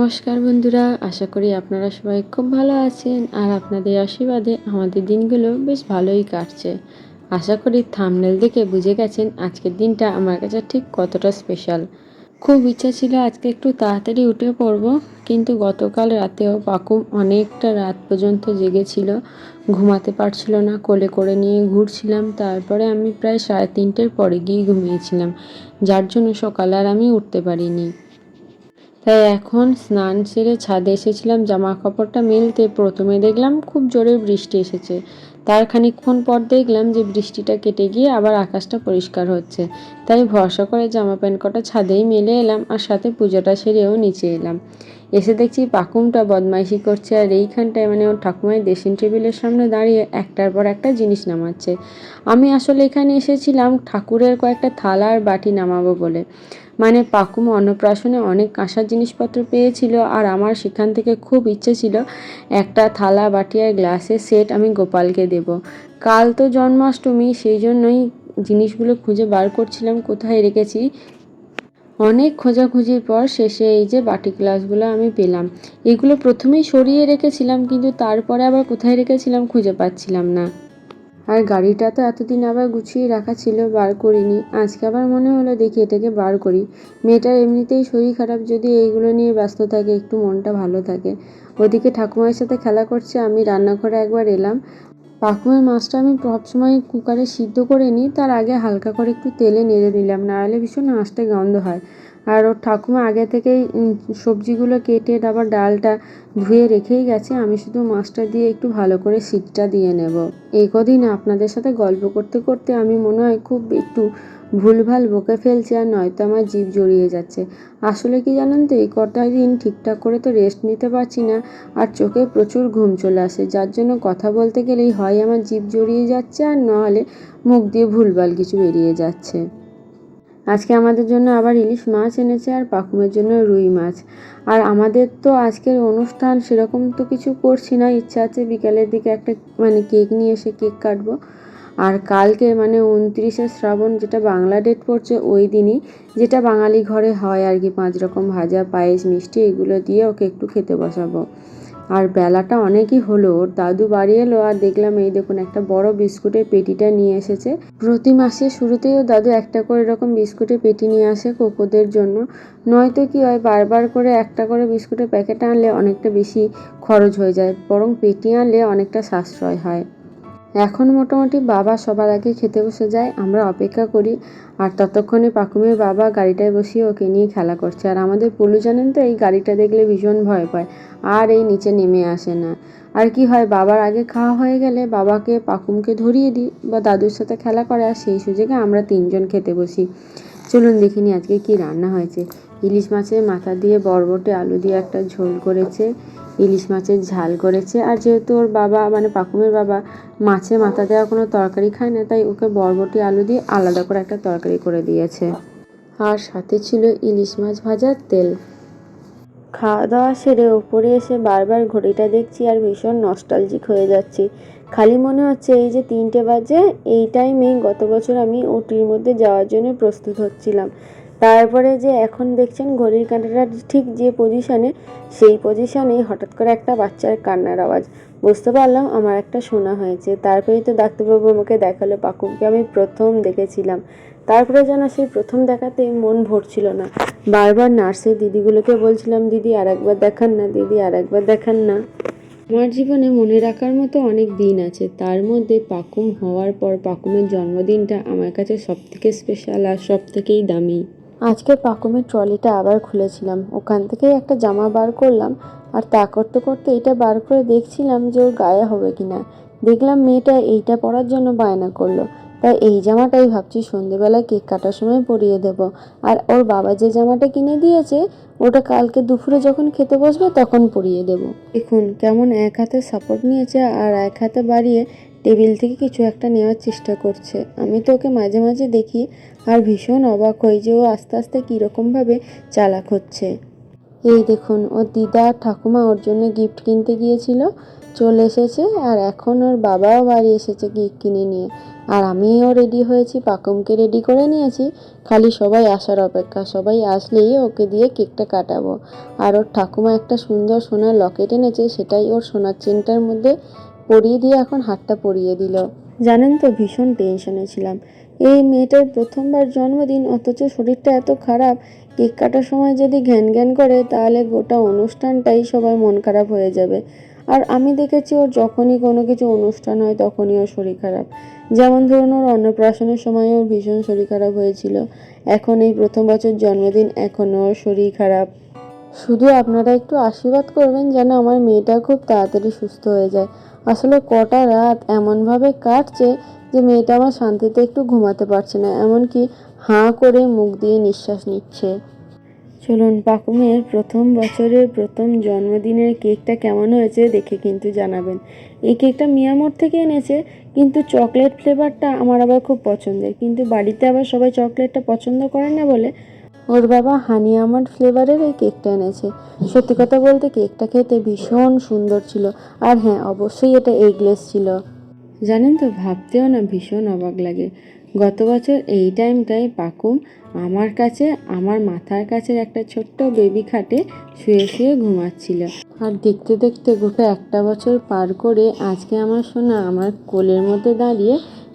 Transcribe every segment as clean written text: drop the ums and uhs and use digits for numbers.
নমস্কার বন্ধুরা, আশা করি আপনারা সবাই খুব ভালো আছেন আর আপনাদের আশীর্বাদে আমাদের দিনগুলো বেশ ভালোই কাটছে। আশা করি থাম্বনেল দেখে বুঝে গেছেন আজকের দিনটা আমার কাছে ঠিক কতটা স্পেশাল। খুব ইচ্ছা ছিল আজকে একটু তাড়াতাড়ি উঠে পড়ব, কিন্তু গতকাল রাতেও পাকুম অনেকটা রাত পর্যন্ত জেগেছিল, ঘুমাতে পারছিল না, কোলে করে নিয়ে ঘুরছিলাম। তারপরে আমি প্রায় 3:30 পরে গিয়ে ঘুমিয়েছিলাম, যার জন্য সকালে আর আমি উঠতে পারিনি। তাই এখন স্নান সেরে ছাদে এসেছিলাম জামা কাপড়টা মেলতে। প্রথমে দেখলাম খুব জোরে বৃষ্টি এসেছে, তার খানিকক্ষণ পর দেখলাম যে বৃষ্টিটা কেটে গিয়ে আবার আকাশটা পরিষ্কার হচ্ছে। তাই ভরসা করে জামা প্যান্ট কটা ছাদেই মেলে এলাম, আর সাথে পুজোটা সেরেও নিচে এলাম। এসে দেখছি পাকুমটা বদমাইশি করছে, আর এইখানটায় ওর ঠাকুমার ড্রেসিং টেবিলের সামনে দাঁড়িয়ে একটার পর একটা জিনিস নামাচ্ছে। আমি আসলে এখানে এসেছিলাম ঠাকুরের কয়েকটা থালা আর বাটি নামাবো বলে। পাকুম অন্নপ্রাশনে অনেক কাঁসার জিনিসপত্র পেয়েছিল, আর আমার সেখান থেকে খুব ইচ্ছে ছিল একটা থালা বাটি আর গ্লাসের সেট আমি গোপালকে দেব। কাল তো জন্মাষ্টমী, সেই জন্যই জিনিসগুলো খুঁজে বার করছিলাম কোথায় রেখেছি। অনেক খোঁজাখুঁজির পর শেষে এই যে বাটি গ্লাসগুলো আমি পেলাম। এগুলো প্রথমেই সরিয়ে রেখেছিলাম, কিন্তু তারপরে আবার কোথায় রেখেছিলাম খুঁজে পাচ্ছিলাম না। আর গাড়িটা তো এতদিন আবার গুছিয়ে রাখা ছিল, বার করিনি। আজকে আবার মনে হলো দেখি এটাকে বার করি। মেয়েটার এমনিতেই শরীর খারাপ, যদি এইগুলো নিয়ে ব্যস্ত থাকে একটু মনটা ভালো থাকে। ওদিকে ঠাকুমার সাথে খেলা করছে, আমি রান্নাঘরে একবার এলাম। পাকুমের মাছটা আমি সবসময় কুকারে সিদ্ধ করে নিই, তার আগে হালকা করে একটু তেলে নেড়ে নিলাম, নাহলে ভীষণ আঁশটা গন্ধ হয়। আর ওর ঠাকুমা আগে থেকেই সবজিগুলো কেটে আবার ডালটা ধুয়ে রেখেই গেছে, আমি শুধু মাছটা দিয়ে একটু ভালো করে সিটটা দিয়ে নেব। এই কদিন আপনাদের সাথে গল্প করতে করতে আমি মনে হয় খুব একটু ভুলভাল বকে ফেলছি, আর নয়তো আমার জিভ জড়িয়ে যাচ্ছে। আসলে কি জানেন তো, এই কটা দিন ঠিকঠাক করে তো রেস্ট নিতে পারছি না, আর চোখে প্রচুর ঘুম চলে আসে, যার জন্য কথা বলতে গেলেই হয় আমার জিভ জড়িয়ে যাচ্ছে, আর নাহলে মুখ দিয়ে ভুলভাল কিছু বেরিয়ে যাচ্ছে। আজকে আমাদের জন্য আবার ইলিশ মাছ এনেছে, আর পাকুমের জন্য রুই মাছ। আর আমাদের তো আজকের অনুষ্ঠান সেরকম তো কিছু করছি না, ইচ্ছা আছে বিকালের দিকে একটা কেক নিয়ে এসে কেক কাটবো। আর কালকে 29শে শ্রাবণ, যেটা বাংলা ডেট পড়ছে, ওই দিনই যেটা বাঙালি ঘরে হয় আর কি, 5 রকম ভাজা, পায়েস, মিষ্টি এগুলো দিয়ে ওকে একটু খেতে বসাবো। আর বেলাটা অনেকই হলো, ওর দাদু বাড়ি এলো, আর দেখলাম এই দেখুন একটা বড় বিস্কুটের পেটিটা নিয়ে এসেছে। প্রতি মাসের শুরুতেই ও দাদু একটা করে এরকম বিস্কুটের পেটি নিয়ে আসে কোকোদের জন্য। নয়তো কি হয়, বারবার করে একটা করে বিস্কুটের প্যাকেট আনলে অনেকটা বেশি খরচ হয়ে যায়, বরং পেটি আনলে অনেকটা সাশ্রয় হয়। এখন মোটামুটি বাবা সবার আগে খেতে বসে যায়, আমরা অপেক্ষা করি। আর ততক্ষণে পাকুমের বাবা গাড়িটায় বসিয়ে ওকে নিয়ে খেলা করছে। আর আমাদের পলু জানেন তো, এই গাড়িটা দেখলে ভীষণ ভয় পায়, আর এই নিচে নেমে আসে না। আর কি হয়, বাবার আগে খাওয়া হয়ে গেলে বাবাকে পাকুমকে ধরিয়ে দিই বা দাদুর সাথে খেলা করে, আর সেই সুযোগে আমরা 3জন খেতে বসি। চলুন দেখিনি আজকে কি রান্না হয়েছে। ইলিশ মাছের মাথা দিয়ে বরবটি আলু দিয়ে একটা ঝোল করেছে, ইলিশ মাছের ঝাল করেছে। আর যেহেতু ওর বাবা পাকুমের বাবা মাছের মাথা দেওয়া কোনো তরকারি খায় না, তাই ওকে বরবটি আলু দিয়ে আলাদা করে একটা তরকারি করে দিয়েছে। আর সাথে ছিল ইলিশ মাছ ভাজার তেল। খাওয়া দাওয়া সেরে ওপরে এসে বারবার ঘড়িটা দেখছি, আর ভীষণ নস্টালজিক হয়ে যাচ্ছি। খালি মনে হচ্ছে এই যে 3টে বাজে, এই টাইমে গত বছর আমি ওটির মধ্যে যাওয়ার জন্য প্রস্তুত হচ্ছিলাম। তারপরে যে এখন দেখছেন ঘড়ির কাঁটাটা ঠিক যে পজিশনে, সেই পজিশনেই হঠাৎ করে একটা বাচ্চার কান্নার আওয়াজ। বুঝতে পারলাম আমার একটা শোনা হয়েছে। তারপরেই তো ডাক্তারবাবু আমাকে দেখালো পাকুমকে আমি প্রথম দেখেছিলাম। তারপরে যেন সেই প্রথম দেখাতেই মন ভরছিল না, বারবার নার্সের দিদিগুলোকে বলছিলাম, দিদি আর একবার দেখান না, দিদি আর একবার দেখান না। আমার জীবনে মনে রাখার মতো অনেক দিন আছে, তার মধ্যে পাকুম হওয়ার পর পাকুমের জন্মদিনটা আমার কাছে সবথেকে স্পেশাল আর সবথেকেই দামি। আজকে পাকুমের ট্রলিটা আবার খুলেছিলাম, ওখান থেকেই একটা জামা বার করলাম, আর তা করতে করতে এইটা বার করে দেখছিলাম যে ওর গায়ে হবে কিনা। দেখলাম মেয়েটা এইটা পরার জন্য বায়না করলো, তাই এই জামাটাই ভাবছি সন্ধেবেলায় কেক কাটার সময় পরিয়ে দেব। আর ওর বাবা যে জামাটা কিনে দিয়েছে, ওটা কালকে দুপুরে যখন খেতে বসবে তখন পরিয়ে দেব। দেখুন কেমন এক হাতে সাপোর্ট নিয়েছে, আর এক হাতে বাড়িয়ে টেবিল থেকে কিছু একটা নেওয়ার চেষ্টা করছে। আমি তো ওকে মাঝে মাঝে দেখি, আর ভীষণ অবাক হই যে ও আস্তে আস্তে কীরকমভাবে চালাক হচ্ছে। এই দেখুন, ওর দিদা আর ঠাকুমা ওর জন্য গিফট কিনতে গিয়েছিল, চলে এসেছে আর এখন ওর বাবাও বাড়ি এসেছে কেক কিনে নিয়ে। আর আমিও রেডি হয়েছি, পাকুমকে রেডি করে নিয়েছি, খালি সবাই আসার অপেক্ষা। সবাই আসলেই ওকে দিয়ে কেকটা কাটাবো। আর ওর ঠাকুমা একটা সুন্দর সোনার লকেট এনেছে, সেটাই ওর সোনার চেনটার মধ্যে পরিয়ে দিয়ে এখন হাতটা পরিয়ে দিল। জানেন তো, ভীষণ টেনশনে ছিলাম। এই মেয়েটার প্রথমবার জন্মদিন, অথচ শরীরটা এত খারাপ। কেক কাটার সময় যদি ঘ্যান ঘ্যান করে তাহলে গোটা অনুষ্ঠানটাই সবাই মন খারাপ হয়ে যাবে। আর আমি দেখেছি ওর যখনই কোনো কিছু অনুষ্ঠান হয় তখনই ওর শরীর খারাপ। যেমন ধরুন, ওর অন্নপ্রাশনের সময় ওর ভীষণ শরীর খারাপ হয়েছিল। এখন এই প্রথম বছর জন্মদিন, এখনও ওর শরীর খারাপ। শুধু আপনারা একটু আশীর্বাদ করবেন যেন আমার মেয়েটা খুব তাড়াতাড়ি সুস্থ হয়ে যায়। আসলে কটা রাত এমনভাবে কাটছে যে মেয়েটা আমার শান্তিতে একটু ঘুমাতে পারছে না, এমনকি হাঁ করে মুখ দিয়ে নিঃশ্বাস নিচ্ছে। চলুন, পাকুমের প্রথম বছরের প্রথম জন্মদিনের কেকটা কেমন হয়েছে দেখে কিন্তু জানাবেন। এই কেকটা মিয়ামোর থেকে এনেছে, কিন্তু চকলেট ফ্লেভারটা আমার আবার খুব পছন্দের, কিন্তু বাড়িতে আবার সবাই চকলেটটা পছন্দ করে না বলে ওর বাবা হানি আমন্ড ফ্লেভারের এই কেকটা এনেছে। সত্যি কথা বলতে কেকটা খেতে ভীষণ সুন্দর ছিল। আর হ্যাঁ, অবশ্যই এটা এগলেস ছিল। জানেন তো, ভাবতেও না ভীষণ অবাক লাগে। গত বছর এই টাইমটায় পাকুম আমার কাছে, আমার মাথার কাছে একটা ছোট্ট বেবি খাটে শুয়ে শুয়ে ঘুমাচ্ছিল। আর দেখতে দেখতে গোটা একটা বছর পার করে আজকে আমার সোনা আমার কোলের মধ্যে দাঁড়িয়ে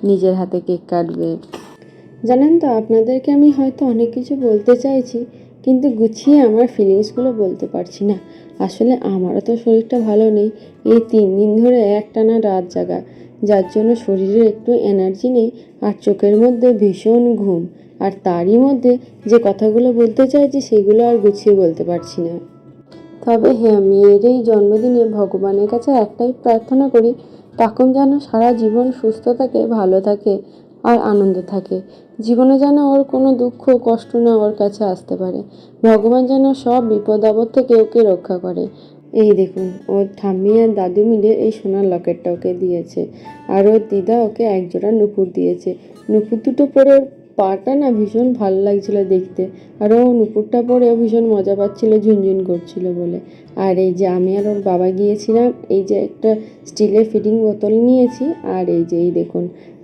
নিজের হাতে কেক কাটবে। জানেন তো, আপনাদেরকে আমি হয়তো অনেক কিছু বলতে চাইছি, কিন্তু গুছিয়ে আমার ফিলিংসগুলো বলতে পারছি না। আসলে আমারও তো শরীরটা ভালো নেই। এই 3 দিন ধরে একটানা রাত জাগা, যার জন্য শরীরে একটু এনার্জি নেই, আর চোখের মধ্যে ভীষণ ঘুম। আর তারই মধ্যে যে কথাগুলো বলতে চাইছি সেগুলো আর গুছিয়ে বলতে পারছি না। তবে হ্যাঁ, মেয়ের এই জন্মদিনে ভগবানের কাছে একটাই প্রার্থনা করি, পাকুম যেন সারা জীবন সুস্থ থাকে, ভালো থাকে আর আনন্দ থাকে। জীবনে যেন ওর কোনো দুঃখ কষ্ট না ওর কাছে আসতে পারে। ভগবান যেন সব বিপদ আপদ থেকে ওকে রক্ষা করে। এই দেখুন, ওর ঠাম্মি আর দাদু মিলে এই সোনার লকেটটা ওকে দিয়েছে। আর ওর দিদা ওকে একজোড়া নুপুর দিয়েছে। নুপুর দুটো পরে ওর পাটা না ভীষণ ভালো লাগছিল দেখতে। আর ও নুপুরটা পরেও ভীষণ মজা পাচ্ছিল, ঝুনঝুন করছিল বলে। আর এই যে আমি আর ওর বাবা গিয়েছিলাম, এই যে একটা স্টিলের ফিডিং বোতল নিয়েছি। আর এই যে এই দেখুন,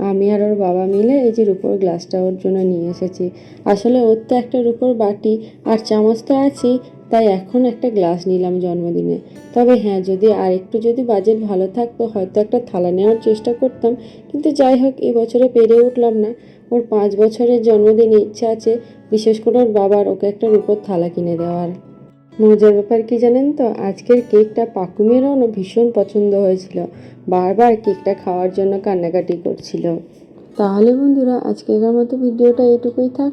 আমি আর ওর বাবা মিলে এই যে রুপোর গ্লাসটা ওর জন্য নিয়ে এসেছি। আসলে ওর তো একটা রুপোর বাটি আর চামচ তো আছেই, তাই এখন একটা গ্লাস নিলাম জন্মদিনে। তবে হ্যাঁ, যদি বাজেট ভালো থাকতো হয়তো একটা থালা নেওয়ার চেষ্টা করতাম, কিন্তু যাই হোক, এই বছরে পেরে উঠলাম না। ওর 5 বছরের জন্মদিনে ইচ্ছা আছে, বিশেষ করে ওর বাবার ওকে একটা রুপোর থালা কিনে দেওয়ার। মজার ব্যাপার কি জানেন তো, আজকের কেকটা পাকুমেরও না ভীষণ পছন্দ হয়েছিল, বারবার কেকটা খাওয়ার জন্য কান্নাকাটি করছিল। তাহলে বন্ধুরা, আজকের মতো ভিডিওটা এটুকুই থাক।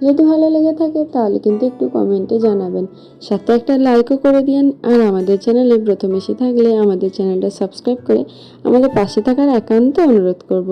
যদি ভালো লেগে থাকে তাহলে কিন্তু একটু কমেন্টে জানাবেন, সাথে একটা লাইকও করে দিন। আর আমাদের চ্যানেলে প্রথম এসে থাকলে আমাদের চ্যানেলটা সাবস্ক্রাইব করে আমাদের পাশে থাকার একান্ত অনুরোধ করব।